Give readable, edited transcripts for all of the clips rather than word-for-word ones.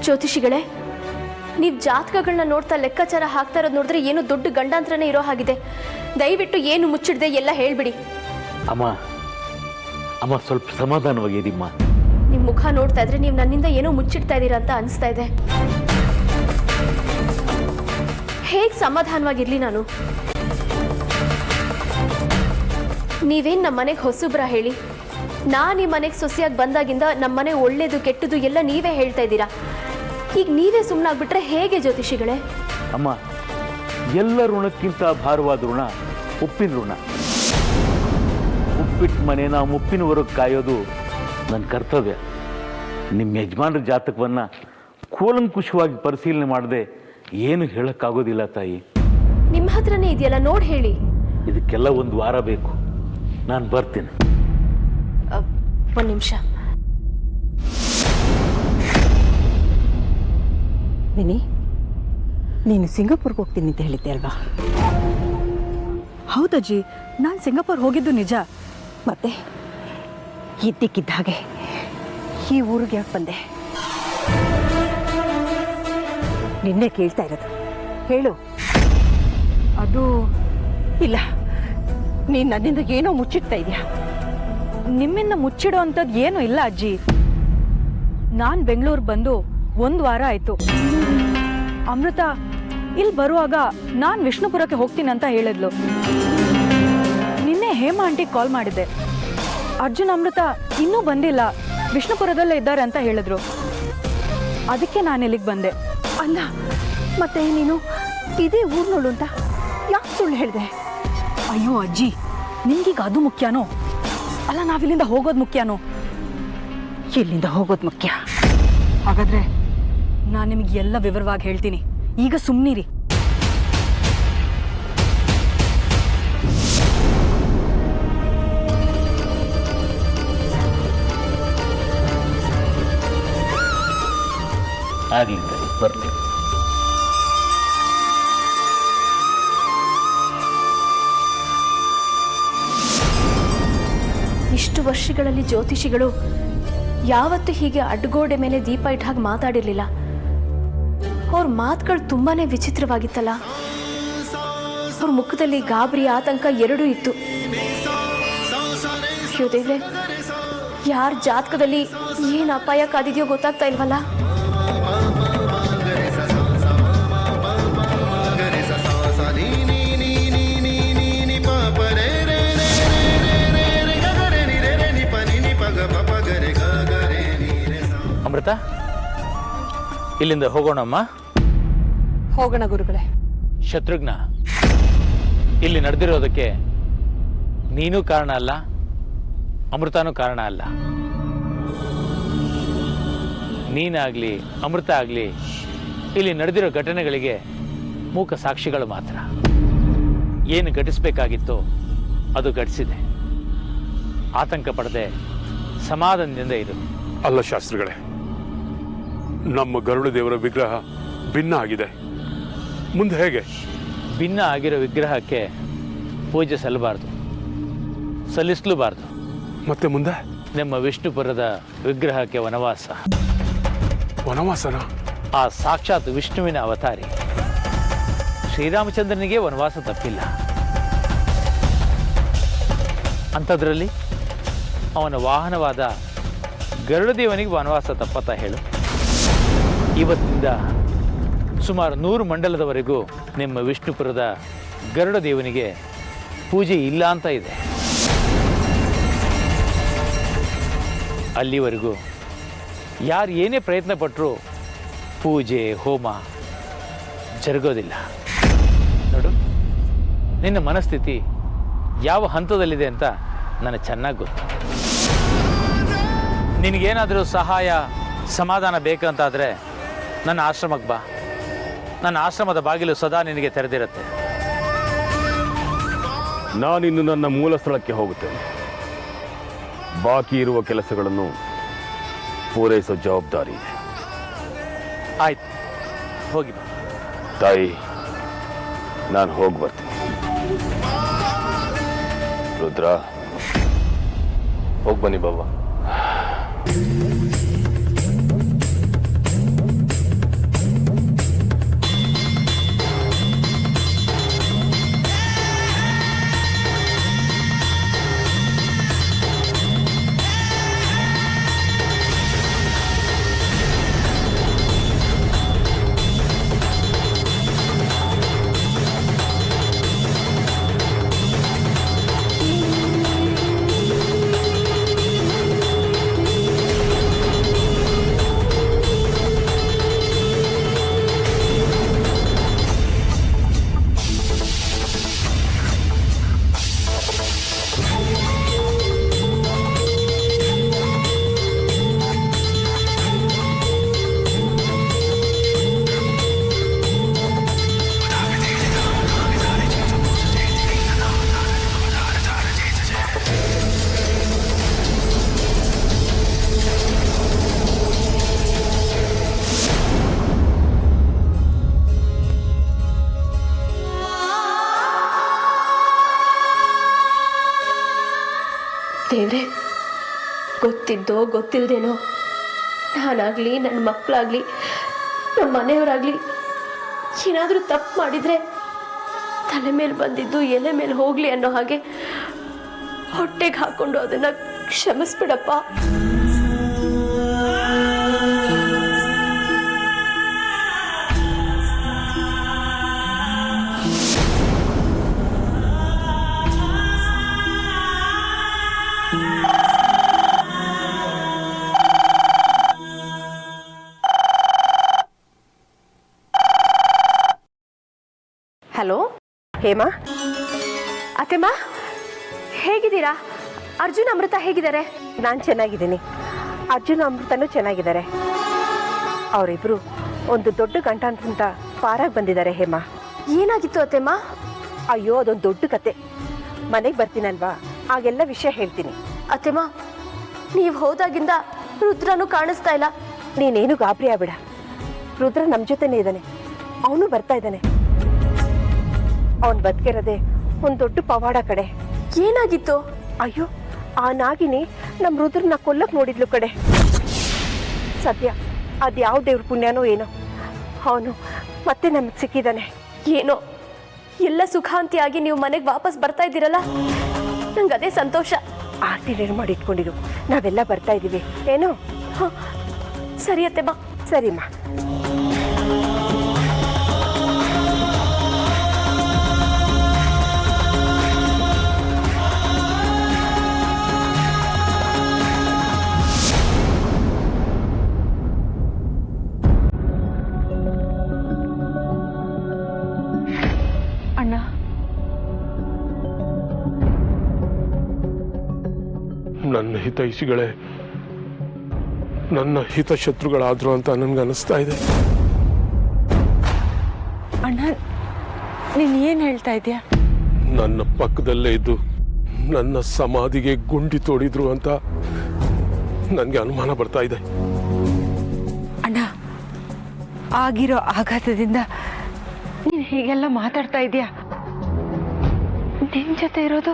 ಜ್ಯೋತಿಷಿಗಳೇ, ನೀವು ಜಾತಕಗಳನ್ನ ನೋಡ್ತಾ ಲೆಕ್ಕಾಚಾರ ಹಾಕ್ತಾ ಇರೋದು ನೋಡಿದ್ರೆ ಏನು ದೊಡ್ಡ ಗಂಡಾಂತರನೇ ಇರೋ ಹಾಗಿದೆ. ದಯವಿಟ್ಟು ಏನು ಮುಚ್ಚಿಡದೆ ಎಲ್ಲ ಹೇಳ್ಬಿಡಿ. ಅಮ್ಮ ಅಮ್ಮ ಸ್ವಲ್ಪ ಸಮಾಧಾನವಾಗಿರಿಮ್ಮ. ನಿಮ್ಮ ಮುಖ ನೋಡ್ತಾ ಇದ್ರೆ ನೀವು ನನ್ನಿಂದ ಏನೋ ಮುಚ್ಚಿಡ್ತಾ ಇದ್ದೀರಾ ಅಂತ ಅನಿಸ್ತಾ ಇದೆ. ಹೇಗೆ ಸಮಾಧಾನವಾಗಿರ್ಲಿ ನಾನು? ನೀವೇನು ನಮ್ಮ ಮನೆಗೆ ಹೊಸಬ್ರ ಹೇಳಿ? ನಾನು ಈ ಮನೆಗೆ ಸೊಸೆಯಾಗಿ ಬಂದಾಗಿಂದ ನಮ್ಮ ಮನೆ ಒಳ್ಳೇದು ಕೆಟ್ಟದು ಎಲ್ಲ ನೀವೇ ಹೇಳ್ತಾ ಇದ್ದೀರಾ. ಈಗ ನೀವೇ ಸುಮ್ಮನಾಗ್ಬಿಟ್ರೆ ಹೇಗೆ ಜ್ಯೋತಿಷಿಗಳೇ? ಅಮ್ಮ, ಎಲ್ಲ ಋಣಕ್ಕಿಂತ ಭಾರವಾದ ಋಣ ಉಪ್ಪಿನ ಋಣ. ಉಪ್ಪಿಟ್ಟು ಮನೇನ ಮುಪ್ಪಿನವರೆಗೆ ಕಾಯೋದು ನನ್ನ ಕರ್ತವ್ಯ. ನಿಮ್ಮ ಯಜಮಾನರ ಜಾತಕವನ್ನು ಕೂಲಂಕುಷವಾಗಿ ಪರಿಶೀಲನೆ ಮಾಡದೆ ಏನು ಹೇಳೋಕ್ಕಾಗೋದಿಲ್ಲ ತಾಯಿ. ನಿಮ್ಮ ಹತ್ರನೇ ಇದೆಯಲ್ಲ, ನೋಡಿ ಹೇಳಿ. ಇದಕ್ಕೆಲ್ಲ ಒಂದು ವಾರ ಬೇಕು. ನಾನು ಬರ್ತೀನಿ. ಒಂದು ನಿಮಿಷ. ವಿನಿ, ನೀನು ಸಿಂಗಾಪುರ್ಗೆ ಹೋಗ್ತೀನಿ ಅಂತ ಹೇಳಿದ್ದೆ ಅಲ್ವಾ? ಹೌದಜ್ಜಿ, ನಾನು ಸಿಂಗಾಪುರ್ ಹೋಗಿದ್ದು ನಿಜ. ಮತ್ತೆ ಇದ್ದಕ್ಕಿದ್ದ ಹಾಗೆ ಈ ಊರಿಗೆ ಯಾಕೆ ಬಂದೆ? ನಿನ್ನೆ ಕೇಳ್ತಾ ಇರೋದು, ಹೇಳು. ಅದು ಇಲ್ಲ, ನೀನು ನನ್ನಿಂದ ಏನೋ ಮುಚ್ಚಿಡ್ತಾ ಇದೆಯಾ? ನಿಮ್ಮಿಂದ ಮುಚ್ಚಿಡೋ ಅಂಥದ್ದು ಏನೂ ಇಲ್ಲ ಅಜ್ಜಿ. ನಾನು ಬೆಂಗಳೂರು ಬಂದು 1 ವಾರ ಆಯಿತು. ಅಮೃತ ಇಲ್ಲಿ ಬರುವಾಗ ನಾನು ವಿಷ್ಣುಪುರಕ್ಕೆ ಹೋಗ್ತೀನಿ ಅಂತ ಹೇಳಿದ್ಲು. ನಿನ್ನೆ ಹೇಮಾ ಆಂಟಿಗೆ ಕಾಲ್ ಮಾಡಿದ್ದೆ. ಅರ್ಜುನ್ ಅಮೃತ ಇನ್ನೂ ಬಂದಿಲ್ಲ, ವಿಷ್ಣುಪುರದಲ್ಲೇ ಇದ್ದಾರೆ ಅಂತ ಹೇಳಿದ್ರು. ಅದಕ್ಕೆ ನಾನು ಇಲ್ಲಿಗೆ ಬಂದೆ. ಅಲ್ಲ, ಮತ್ತೆ ನೀನು ಇದೇ ಊರ್ನೋಳು ಅಂತ ಯಾಕೆ ಸುಳ್ಳು ಹೇಳಿದೆ? ಅಯ್ಯೋ ಅಜ್ಜಿ, ನಿಮ್ಗೀಗ ಅದು ಮುಖ್ಯನೋ? ಅಲ್ಲ, ನಾವಿಲ್ಲಿಂದ ಹೋಗೋದು ಮುಖ್ಯನೋ? ಇಲ್ಲಿಂದ ಹೋಗೋದು ಮುಖ್ಯ. ಹಾಗಾದ್ರೆ ನಾನು ನಿಮಗೆ ಎಲ್ಲ ವಿವರವಾಗಿ ಹೇಳ್ತೀನಿ. ಈಗ ಸುಮ್ಮನಿರಿ. ಆಗಲಿ, ಬರ್ತೀನಿ. ಇಷ್ಟು ವರ್ಷಗಳಲ್ಲಿ ಜ್ಯೋತಿಷಿಗಳು ಯಾವತ್ತೂ ಹೀಗೆ ಅಡ್ಗೋಡೆ ಮೇಲೆ ದೀಪ ಇಟ್ಟ ಹಾಗೆ ಮಾತಾಡಿರ್ಲಿಲ್ಲ. ಅವ್ರ ಮಾತುಗಳು ತುಂಬಾನೇ ವಿಚಿತ್ರವಾಗಿತ್ತಲ್ಲ. ಅವ್ರ ಮುಖದಲ್ಲಿ ಗಾಬರಿ, ಆತಂಕ ಎರಡೂ ಇತ್ತು. ದೇವ್ರೆ, ಯಾರ ಜಾತಕದಲ್ಲಿ ಏನು ಅಪಾಯ ಕಾದಿದೆಯೋ ಗೊತ್ತಾಗ್ತಾ ಇಲ್ವಲ್ಲ. ಅಮೃತ, ಇಲ್ಲಿಂದ ಹೋಗೋಣಮ್ಮ. ಹೋಗೋಣ ಗುರುಗಳೇ. ಶತ್ರುಘ್ನ, ಇಲ್ಲಿ ನಡೆದಿರೋದಕ್ಕೆ ನೀನೂ ಕಾರಣ ಅಲ್ಲ, ಅಮೃತನೂ ಕಾರಣ ಅಲ್ಲ. ನೀನಾಗ್ಲಿ ಅಮೃತ ಆಗಲಿ ಇಲ್ಲಿ ನಡೆದಿರೋ ಘಟನೆಗಳಿಗೆ ಮೂಕ ಸಾಕ್ಷಿಗಳು ಮಾತ್ರ. ಏನು ಘಟಿಸಬೇಕಾಗಿತ್ತೋ ಅದು ಘಟಿಸಿದೆ. ಆತಂಕ ಪಡದೆ ಸಮಾಧಾನದಿಂದ ಇರು. ಅಲ್ಲ ಶಾಸ್ತ್ರಿಗಳೇ, ನಮ್ಮ ಗರುಡ ದೇವರ ವಿಗ್ರಹ ಭಿನ್ನ ಆಗಿದೆ. ಮುಂದೆ ಹೇಗೆ? ಭಿನ್ನ ಆಗಿರೋ ವಿಗ್ರಹಕ್ಕೆ ಪೂಜೆ ಸಲ್ಲಿಸಲೂಬಾರ್ದು. ಮತ್ತೆ ಮುಂದೆ? ನಮ್ಮ ವಿಷ್ಣುಪುರದ ವಿಗ್ರಹಕ್ಕೆ ವನವಾಸ. ವನವಾಸನ? ಆ ಸಾಕ್ಷಾತ್ ವಿಷ್ಣುವಿನ ಅವತಾರಿ ಶ್ರೀರಾಮಚಂದ್ರನಿಗೆ ವನವಾಸ ತಪ್ಪಿಲ್ಲ. ಅಂಥದ್ರಲ್ಲಿ ಅವನ ವಾಹನವಾದ ಗರುಡದೇವನಿಗೆ ವನವಾಸ ತಪ್ಪತ್ತ ಹೇಳು? ಇವತ್ತಿಂದ ಸುಮಾರು 100 ಮಂಡಲದವರೆಗೂ ನಿಮ್ಮ ವಿಷ್ಣುಪುರದ ಗರುಡದೇವನಿಗೆ ಪೂಜೆ ಇಲ್ಲ ಅಂತ ಇದೆ. ಅಲ್ಲಿವರೆಗೂ ಯಾರು ಏನೇ ಪ್ರಯತ್ನ ಪಟ್ಟರೂ ಪೂಜೆ ಹೋಮ ಜರುಗೋದಿಲ್ಲ. ನೋಡು, ನಿನ್ನ ಮನಸ್ಥಿತಿ ಯಾವ ಹಂತದಲ್ಲಿದೆ ಅಂತ ನನಗೆ ಚೆನ್ನಾಗಿ ಗೊತ್ತು. ನಿನಗೇನಾದರೂ ಸಹಾಯ ಸಮಾಧಾನ ಬೇಕಂತಾದರೆ ನನ್ನ ಆಶ್ರಮಕ್ಕೆ ಬಾ. ನನ್ನ ಆಶ್ರಮದ ಬಾಗಿಲು ಸದಾ ನಿನಗೆ ತೆರೆದಿರುತ್ತೆ. ನಾನಿನ್ನು ನನ್ನ ಮೂಲ ಸ್ಥಳಕ್ಕೆ ಹೋಗುತ್ತೇನೆ. ಬಾಕಿ ಇರುವ ಕೆಲಸಗಳನ್ನು ಪೂರೈಸೋ ಜವಾಬ್ದಾರಿ ಇದೆ. ಆಯ್ತು, ಹೋಗಿ ಬಾ. ತಾಯಿ, ನಾನು ಹೋಗಿ ಬರ್ತೀನಿ. ರುದ್ರ, ಹೋಗಿ ಬನ್ನಿ ಬಾಬಾ. ದೇವ್ರೆ, ಗೊತ್ತಿದ್ದೋ ಗೊತ್ತಿಲ್ಲದೇನೋ ನಾನಾಗಲಿ ನನ್ನ ಮಕ್ಕಳಾಗಲಿ ನಮ್ಮ ಮನೆಯವರಾಗಲಿ ಏನಾದರೂ ತಪ್ಪು ಮಾಡಿದರೆ ತಲೆ ಮೇಲೆ ಬಂದಿದ್ದು ಎಲೆ ಮೇಲೆ ಹೋಗಲಿ ಅನ್ನೋ ಹಾಗೆ ಹೊಟ್ಟೆಗೆ ಹಾಕ್ಕೊಂಡು ಅದನ್ನು ಕ್ಷಮಿಸ್ಬಿಡಪ್ಪ. ಹಲೋ ಹೇಮಾ, ಅತ್ತೆಮ್ಮ, ಹೇಗಿದ್ದೀರಾ? ಅರ್ಜುನ್ ಅಮೃತ ಹೇಗಿದ್ದಾರೆ? ನಾನು ಚೆನ್ನಾಗಿದ್ದೀನಿ. ಅರ್ಜುನ ಅಮೃತನೂ ಚೆನ್ನಾಗಿದ್ದಾರೆ. ಅವರಿಬ್ರು ಒಂದು ದೊಡ್ಡ ಗಂಟಾಂತ ಪಾರಾಗಿ ಬಂದಿದ್ದಾರೆ. ಹೇಮಾ, ಏನಾಗಿತ್ತು ಅತ್ತೆಮ್ಮ? ಅಯ್ಯೋ, ಅದೊಂದು ದೊಡ್ಡ ಕತೆ. ಮನೆಗೆ ಬರ್ತೀನಲ್ವಾ, ಆಗೆಲ್ಲ ವಿಷಯ ಹೇಳ್ತೀನಿ. ಅತ್ತೆಮ್ಮ, ನೀವು ಹೋದಾಗಿಂದ ರುದ್ರನೂ ಕಾಣಿಸ್ತಾ ಇಲ್ಲ. ನೀನೇನು ಗಾಬರಿ ಆಗ್ಬೇಡ. ರುದ್ರ ನಮ್ಮ ಜೊತೆನೇ ಇದ್ದಾನೆ. ಅವನು ಬರ್ತಾ ಇದ್ದಾನೆ. ಅವನು ಬದುಕಿರೋದೆ ಒಂದು ದೊಡ್ಡ ಪವಾಡ ಕಡೆ. ಏನಾಗಿತ್ತು? ಅಯ್ಯೋ, ಆ ನಾಗಿನಿ ನಮ್ಮ ರುದ್ರನ ಕೊಲ್ಲಕ್ಕೆ ನೋಡಿದ್ಲು ಕಡೆ. ಸದ್ಯ ಅದ್ಯಾವ ದೇವ್ರ ಪುಣ್ಯನೋ ಏನೋ ಅವನು ಮತ್ತೆ ನಮಗೆ ಸಿಕ್ಕಿದ್ದಾನೆ. ಏನೋ ಎಲ್ಲ ಸುಖಾಂತಿಯಾಗಿ ನೀವು ಮನೆಗೆ ವಾಪಸ್ ಬರ್ತಾ ಇದ್ದೀರಲ್ಲ, ನಂಗೆ ಅದೇ ಸಂತೋಷ. ಆರತಿ ರೆಡಿ ಮಾಡಿ ಇಟ್ಕೊಂಡಿರು, ನಾವೆಲ್ಲ ಬರ್ತಾ ಇದ್ದೀವಿ. ಏನೋ? ಹಾಂ, ಸರಿ ಅತ್ತೆಮ್ಮ. ಸರಿಮ್ಮ. ಅಣ್ಣ, ನನ್ನ ಹಿತೈಷಿಗಳೇ ನನ್ನ ಹಿತಶತ್ರುಗಳಾದ್ರು ಅಂತ ನನ್ಗೆ ಅನಿಸ್ತಾ ಇದೆ. ಅಣ್ಣ, ನೀನು ಏನು ಹೇಳ್ತಾ ಇದೀಯಾ? ನನ್ನ ಪಕ್ಕದಲ್ಲೇ ಇದ್ದು ನನ್ನ ಸಮಾಧಿಗೆ ಗುಂಡಿ ತೋಡಿದ್ರು ಅಂತ ನನಗೆ ಅನುಮಾನ ಬರ್ತಾ ಇದೆ. ಅಣ್ಣ, ಆಗಿರೋ ಆಘಾತದಿಂದ ನೀನು ಹೀಗೆಲ್ಲ ಮಾತಾಡ್ತಾ ಇದೀಯಾ? ನಿನ್ನ ಜೊತೆ ಇರೋದು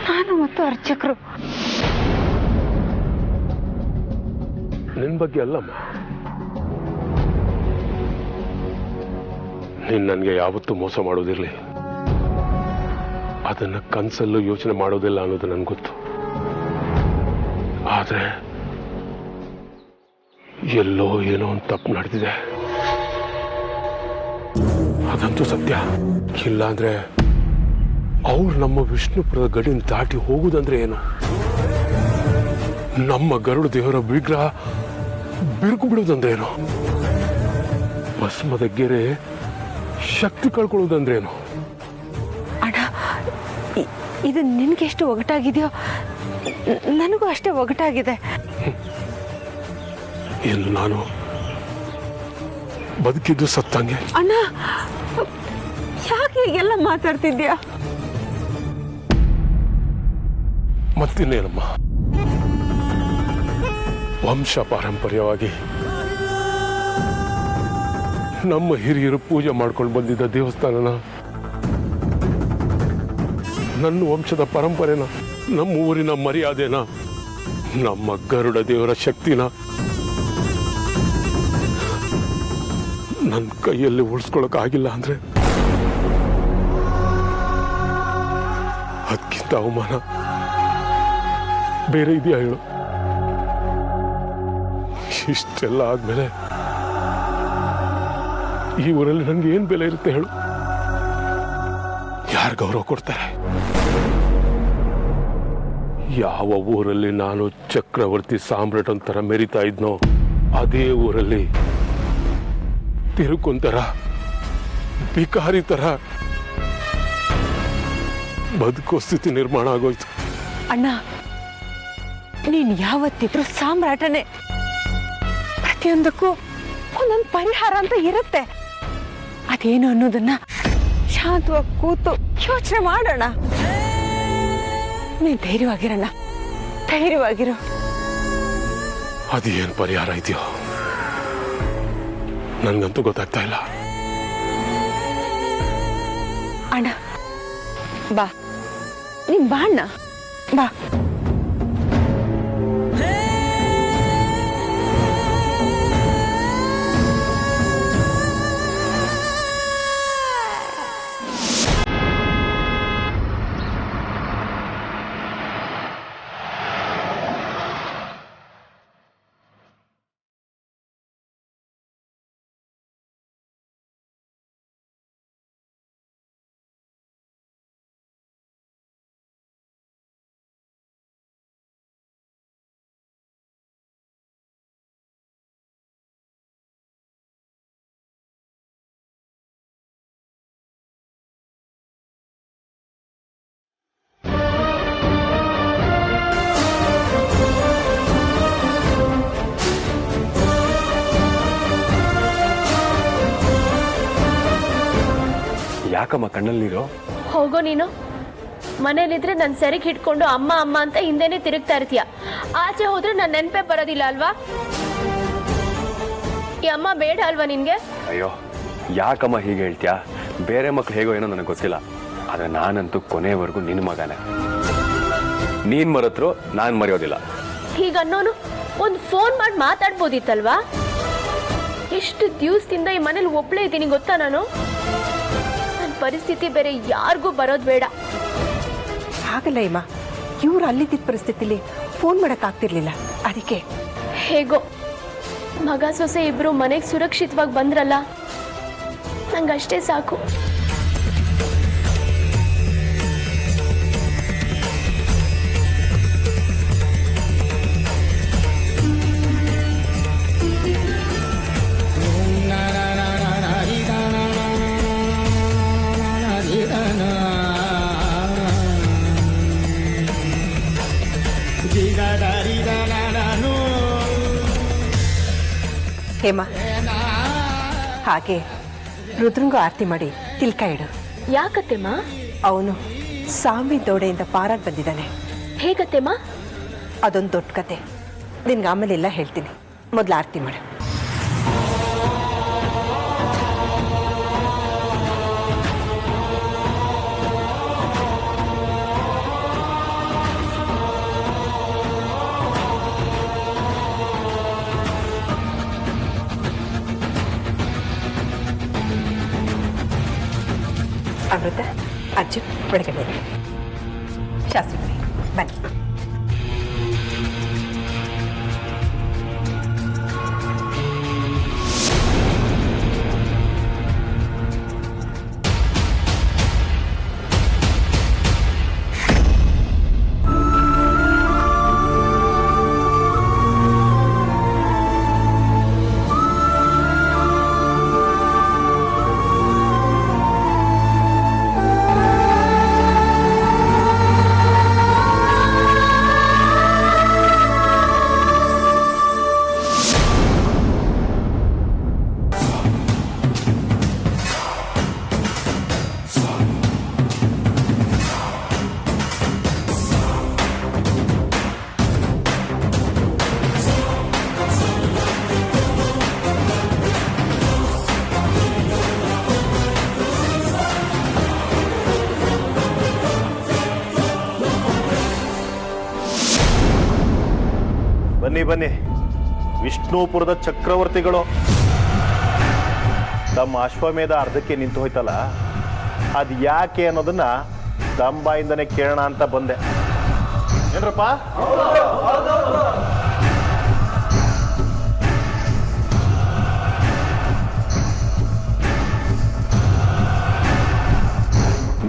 ನಾನು ಮತ್ತು ಅರ್ಚಕರು. ನಿನ್ನ ಬಗ್ಗೆ ಅಲ್ಲಮ್ಮ, ನೀನು ನನಗೆ ಯಾವತ್ತೂ ಮೋಸ ಮಾಡೋದಿರಲಿ, ಅದನ್ನು ಕನಸಲ್ಲೂ ಯೋಚನೆ ಮಾಡೋದಿಲ್ಲ ಅನ್ನೋದು ನನಗೆ ಗೊತ್ತು. ಆದರೆ ಎಲ್ಲೋ ಏನೋ ಒಂದು ತಪ್ಪು ನಡೆದಿದೆ, ಅದಂತೂ ಸತ್ಯ. ಇಲ್ಲಾಂದ್ರೆ ಅವ್ರು ನಮ್ಮ ವಿಷ್ಣುಪುರದ ಗಡಿನ ದಾಟಿ ಹೋಗುದಂದ್ರೆ ಏನು? ನಮ್ಮ ಗರುಡ ದೇವರ ವಿಗ್ರಹ ಬಿರುಕು ಬಿಡುವುದಂದ್ರೆ ಏನು? ಭಸ್ಮದ ಗೆರೆ ಶಕ್ತಿ ಕಳ್ಕೊಳ್ಳೋದಂದ್ರೆ ಏನು? ಅಣ್ಣ, ಇದು ನಿನಗೆ ಎಷ್ಟು ಒಗಟಾಗಿದೆಯೋ ನನಗೂ ಅಷ್ಟೇ ಒಗಟಾಗಿದೆ. ಎಂದು ನಾನು ಬದುಕಿದ್ದು ಸತ್ತಂಗೆ. ಅಣ್ಣ, ಯಾಕೆ ಹೀಗೆಲ್ಲ ಮಾತಾಡ್ತಿದ್ಯಾ? ಮತ್ತಿನ್ನೇನಮ್ಮ, ವಂಶ ಪಾರಂಪರ್ಯವಾಗಿ ನಮ್ಮ ಹಿರಿಯರು ಪೂಜೆ ಮಾಡ್ಕೊಂಡು ಬಂದಿದ್ದ ದೇವಸ್ಥಾನನ, ನನ್ನ ವಂಶದ ಪರಂಪರೆನ, ನಮ್ಮ ಊರಿನ ಮರ್ಯಾದೆನ, ನಮ್ಮ ಗರುಡ ದೇವರ ಶಕ್ತಿನ ನನ್ನ ಕೈಯಲ್ಲಿ ಉಳಿಸ್ಕೊಳಕ್ಕಾಗಿಲ್ಲ ಅಂದ್ರೆ ಅದಕ್ಕಿಂತ ಅವಮಾನ ಬೇರೆ ಇದೆಯಾ ಹೇಳು? ಇಷ್ಟೆಲ್ಲ ಆದ್ಮೇಲೆ ಈ ಊರಲ್ಲಿ ನನಗೆ ಏನ್ ಬೆಲೆ ಇರುತ್ತೆ ಹೇಳು? ಯಾರು ಗೌರವ ಕೊಡ್ತಾರೆ? ಯಾವ ಊರಲ್ಲಿ ನಾನು ಚಕ್ರವರ್ತಿ ಸಾಮ್ರಾಟ್ ಅಂತರ ಮೆರಿತಾ ಇದ್ನೋ ಅದೇ ಊರಲ್ಲಿ ತಿರುಕೊಂತರ ಭಿಕಾರಿ ತರ ಬದುಕೋ ಸ್ಥಿತಿ ನಿರ್ಮಾಣ ಆಗೋಯ್ತು. ಅಣ್ಣ, ನೀನು ಯಾವತ್ತಿದ್ರೂ ಸಾಮ್ರಾಟನೇ. ಪ್ರತಿಯೊಂದಕ್ಕೂ ಒಂದೊಂದು ಪರಿಹಾರ ಅಂತ ಇರುತ್ತೆ. ಅದೇನು ಅನ್ನೋದನ್ನ ಶಾಂತವಾಗಿ ಕೂತು ಯೋಚನೆ ಮಾಡೋಣ. ನೀನು ಧೈರ್ಯವಾಗಿರಣ್ಣ, ಧೈರ್ಯವಾಗಿರು. ಅದೇನು ಪರಿಹಾರ ಇದೆಯೋ ನನ್ಗಂತೂ ಗೊತ್ತಾಗ್ತಾ ಇಲ್ಲ. ಅಣ್ಣ ಬಾ, ನೀನ್ ಬಾ ಅಣ್ಣ, ಬಾ. ಯಾಕಮ್ಮ ಕಣ್ಣಲ್ಲಿ ನೀರು? ಹೋಗೋ ನೀನು. ಮನೇಲಿದ್ರೆ ನನ್ನ ಸೆರೆಗೆ ಹಿಡ್ಕೊಂಡು ಅಮ್ಮ ಅಮ್ಮ ಅಂತ ಹಿಂದೆನೇ ತಿರುಗ್ತಾ ಇರ್ತೀಯ. ಆಚೆ ಹೋದ್ರೆ ನನ್ನ ನೆನಪೇ ಬರೋದಿಲ್ಲ ಅಲ್ವಾ? ಈ ಅಮ್ಮ ಬೇಡ ಅಲ್ವಾ ನಿನ್ಗೆ? ಅಯ್ಯೋ ಯಾಕಮ್ಮ ಹೀಗೆ ಹೇಳ್ತೀಯಾ? ಬೇರೆ ಮಕ್ಳು ಹೇಗೋ ಏನೋ ನನಗೆ ಗೊತ್ತಿಲ್ಲ, ಆದರೆ ನಾನಂತೂ ಕೊನೆವರೆಗೂ ನಿನ್ನ ಮಗನೇ. ನೀನು ಮರೆತರು ನಾನು ಮರೆಯೋದಿಲ್ಲ. ಹೀಗನ್ನೋನು ಒಂದು ಫೋನ್ ಮಾಡಿ ಮಾತಾಡ್ಬೋದಿತ್ತಲ್ವಾ? ಎಷ್ಟು ದಿವಸದಿಂದ ಈ ಮನೇಲಿ ಒಬ್ಳೇ ಇದ್ದೀನಿ ಗೊತ್ತಾ ನಾನು? ನನ್ನ ಪರಿಸ್ಥಿತಿ ಬೇರೆ ಯಾರಿಗೂ ಬರೋದು ಬೇಡ. ಹಾಗಲ್ಲ ಇಮ್ಮ, ಇವ್ರು ಅಲ್ಲಿದ್ದ ಪರಿಸ್ಥಿತಿಲಿ ಫೋನ್ ಮಾಡೋಕ್ಕಾಗ್ತಿರ್ಲಿಲ್ಲ, ಅದಕ್ಕೆ. ಹೇಗೋ ಮಗ ಸೊಸೆ ಇಬ್ರು ಮನೆಗೆ ಸುರಕ್ಷಿತವಾಗಿ ಬಂದ್ರಲ್ಲ, ನಂಗಷ್ಟೇ ಸಾಕು. ಹೇಮ, ಹಾಗೆ ರುದ್ರಂಗೂ ಆರತಿ ಮಾಡಿ ತಿಲ್ಕ ಇಡು. ಯಾಕತ್ತೆಮ್ಮ? ಅವನು ಸಾಂಬಿ ದೋಡೆಯಿಂದ ಪಾರಾಗಿ ಬಂದಿದ್ದಾನೆ. ಹೇಗತ್ತೆಮ್ಮ? ಅದೊಂದು ದೊಡ್ಡ ಕತೆ, ನಿನ್ಗೆ ಆಮೇಲೆಲ್ಲ ಹೇಳ್ತೀನಿ. ಮೊದಲು ಆರತಿ ಮಾಡು. ಅಮೃತ, ಅಜ್ಜು ಒಳಗಡೆ ಶಾಸ್ತ್ರಿ ಬನ್ನಿ. ಬನ್ನಿ ಬನ್ನಿ, ವಿಷ್ಣುಪುರದ ಚಕ್ರವರ್ತಿಗಳು. ತಮ್ಮ ಅಶ್ವಮೇಧ ಅರ್ಧಕ್ಕೆ ನಿಂತು ಹೋಯ್ತಲ್ಲ, ಅದು ಯಾಕೆ ಅನ್ನೋದನ್ನ ತಮ್ಮ ಬಾಯಿಂದನೇ ಕೇಳೋಣ ಅಂತ ಬಂದೆ. ಏನ್ರಪ್ಪ?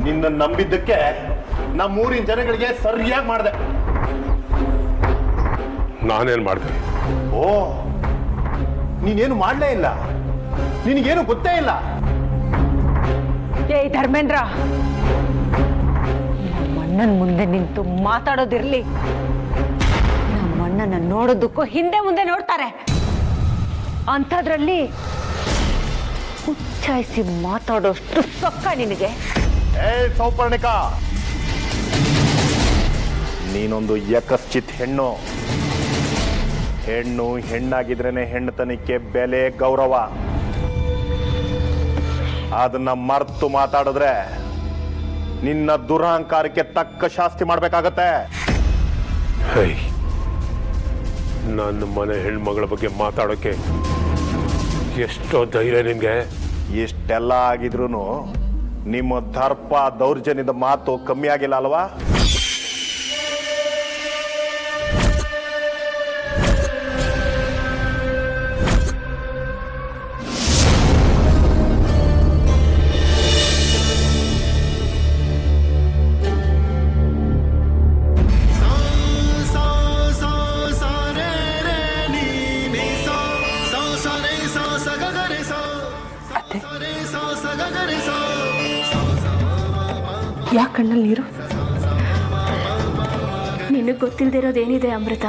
ನಿನ್ನ ನಂಬಿದ್ದಕ್ಕೆ ನಮ್ಮೂರಿನ ಜನಗಳಿಗೆ ಸರಿಯಾಗಿ ಮಾಡಿದೆ. ನಾನೇನು ಮಾಡಿದೆ? ಓ, ನೀನೇನು ಮಾಡಲೇ ಇಲ್ಲ, ನಿನಗೇನು ಗೊತ್ತೇ ಇಲ್ಲ. ಏ ಧರ್ಮೇಂದ್ರ, ನಮ್ಮಣ್ಣನ ಮುಂದೆ ನಿಂತು ಮಾತಾಡೋದಿರ್ಲಿ, ನಮ್ಮಣ್ಣನ ನೋಡೋದಕ್ಕೂ ಹಿಂದೆ ಮುಂದೆ ನೋಡ್ತಾರೆ. ಅಂಥದ್ರಲ್ಲಿ ಉಚ್ಚಾಯಿಸಿ ಮಾತಾಡೋಷ್ಟು ಸೊಕ್ಕ ನಿನಗೆ? ಏ ಸೌಪರ್ಣಿಕ, ನೀನೊಂದು ಯಕಶ್ಚಿತ್ ಹೆಣ್ಣು. ಹೆಣ್ಣು ಹೆಣ್ಣಾಗಿದ್ರೇನೆ ಹೆಣ್ಣುತನಕ್ಕೆ ಬೆಲೆ, ಗೌರವ. ಅದನ್ನ ಮರ್ತು ಮಾತಾಡಿದ್ರೆ ನಿನ್ನ ದುರಹಂಕಾರಕ್ಕೆ ತಕ್ಕ ಶಾಸ್ತಿ ಮಾಡ್ಬೇಕಾಗತ್ತೆ. ಹೈ, ನನ್ನ ಮನೆ ಹೆಣ್ಮಗಳ ಬಗ್ಗೆ ಮಾತಾಡೋಕೆ ಎಷ್ಟೋ ಧೈರ್ಯ ನಿನ್ಗೆ? ಇಷ್ಟೆಲ್ಲ ಆಗಿದ್ರು ನಿಮ್ಮ ದರ್ಪ ದೌರ್ಜನ್ಯದ ಮಾತು ಕಮ್ಮಿ ಆಗಿಲ್ಲ ಅಲ್ವಾ? ಯಾಕೆ ಕಣ್ಣಲ್ಲಿ ನೀರು? ನಿನಗೆ ಗೊತ್ತಿಲ್ಲದಿರೋದೇನಿದೆ ಅಮೃತ?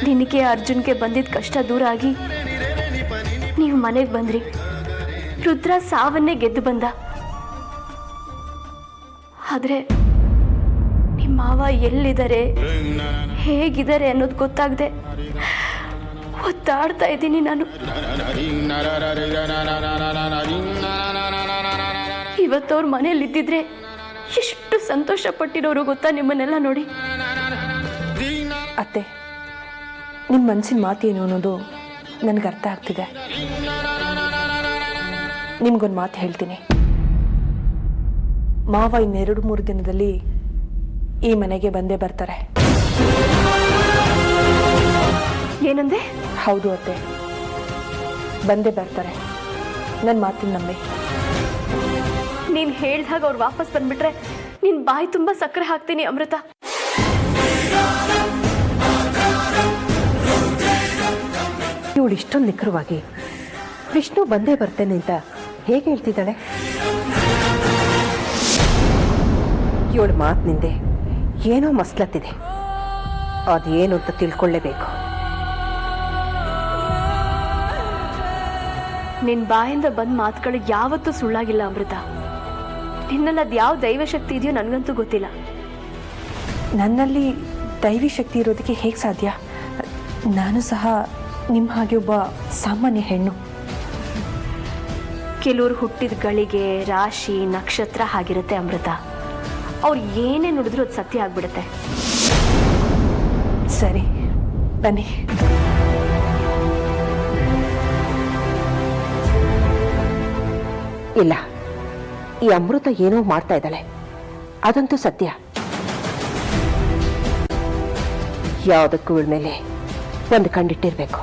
ನಿನಗೆ ಅರ್ಜುನ್ಗೆ ಬಂದಿದ್ದ ಕಷ್ಟ ದೂರ ಆಗಿ ನೀವು ಮನೆಗೆ ಬಂದ್ರಿ. ರುದ್ರ ಸಾವನ್ನೇ ಗೆದ್ದು ಬಂದ. ಆದ್ರೆ ನಿಮ್ಮ ಮಾವ ಎಲ್ಲಿದ್ದಾರೆ, ಹೇಗಿದ್ದಾರೆ ಅನ್ನೋದು ಗೊತ್ತಾಗದೆ ಒತ್ತಾಡ್ತಾ ಇದ್ದೀನಿ ನಾನು. ಇವತ್ತವ್ರ ಮನೇಲಿ ಇದ್ದಿದ್ರೆ ಎಷ್ಟು ಸಂತೋಷ ಪಟ್ಟಿರೋರು ಗೊತ್ತಾ ನಿಮ್ಮನ್ನೆಲ್ಲ ನೋಡಿ. ಅತ್ತೆ, ನಿಮ್ಮ ಮನಸ್ಸಿನ ಮಾತೇನು ಅನ್ನೋದು ನನಗೆ ಅರ್ಥ ಆಗ್ತಿದೆ. ನಿಮ್ಗೊಂದು ಮಾತು ಹೇಳ್ತೀನಿ. ಮಾವ ಇನ್ನೆರಡು ಮೂರು ದಿನದಲ್ಲಿ ಈ ಮನೆಗೆ ಬಂದೇ ಬರ್ತಾರೆ. ಏನಂದೆ? ಹೌದು ಅತ್ತೆ, ಬಂದೇ ಬರ್ತಾರೆ. ನನ್ನ ಮಾತಿನ ನಂಬಿ. ನೀನು ಹೇಳ್ದಾಗ ಅವ್ರು ವಾಪಸ್ ಬಂದ್ಬಿಟ್ರೆ ನಿನ್ ಬಾಯಿ ತುಂಬಾ ಸಕ್ಕರೆ ಹಾಕ್ತೀನಿ ಅಮೃತ. ಇವಳು ಇಷ್ಟೊಂದು ನಿಖರವಾಗಿ ವಿಷ್ಣು ಬಂದೇ ಬರ್ತೇನೆ ಅಂತ ಹೇಗೆ ಹೇಳ್ತಿದ್ದಾಳೆ? ಇವಳು ಮಾತಿನಿಂದೆ ಏನೋ ಮಸ್ಲತ್ತಿದೆ. ಅದೇನು ಅಂತ ತಿಳ್ಕೊಳ್ಳೇಬೇಕು. ನಿನ್ ಬಾಯಿಂದ ಬಂದ ಮಾತುಗಳು ಯಾವತ್ತೂ ಸುಳ್ಳಾಗಿಲ್ಲ ಅಮೃತ. ನಿನ್ನಲ್ಲಿ ಅದು ಯಾವ ದೈವಶಕ್ತಿ ಇದೆಯೋ ನನಗಂತೂ ಗೊತ್ತಿಲ್ಲ. ನನ್ನಲ್ಲಿ ದೈವಿ ಶಕ್ತಿ ಇರೋದಕ್ಕೆ ಹೇಗೆ ಸಾಧ್ಯ? ನಾನು ಸಹ ನಿಮ್ಮ ಹಾಗೆ ಒಬ್ಬ ಸಾಮಾನ್ಯ ಹೆಣ್ಣು. ಕೆಲವರು ಹುಟ್ಟಿದ ಗಳಿಗೆ, ರಾಶಿ, ನಕ್ಷತ್ರ ಹಾಗಿರುತ್ತೆ ಅಮೃತ. ಅವ್ರು ಏನೇ ನುಡಿದ್ರೂ ಅದು ಸತ್ಯ ಆಗ್ಬಿಡುತ್ತೆ. ಸರಿ, ಬನ್ನಿ. ಇಲ್ಲ, ಈ ಅಮೃತ ಏನೋ ಮಾಡ್ತಾ ಇದ್ದಾಳೆ, ಅದಂತೂ ಸತ್ಯ. ಯಾವುದಕ್ಕೂ ಇವಳ ಮೇಲೆ ಒಂದು ಕಂಡಿಟ್ಟಿರ್ಬೇಕು.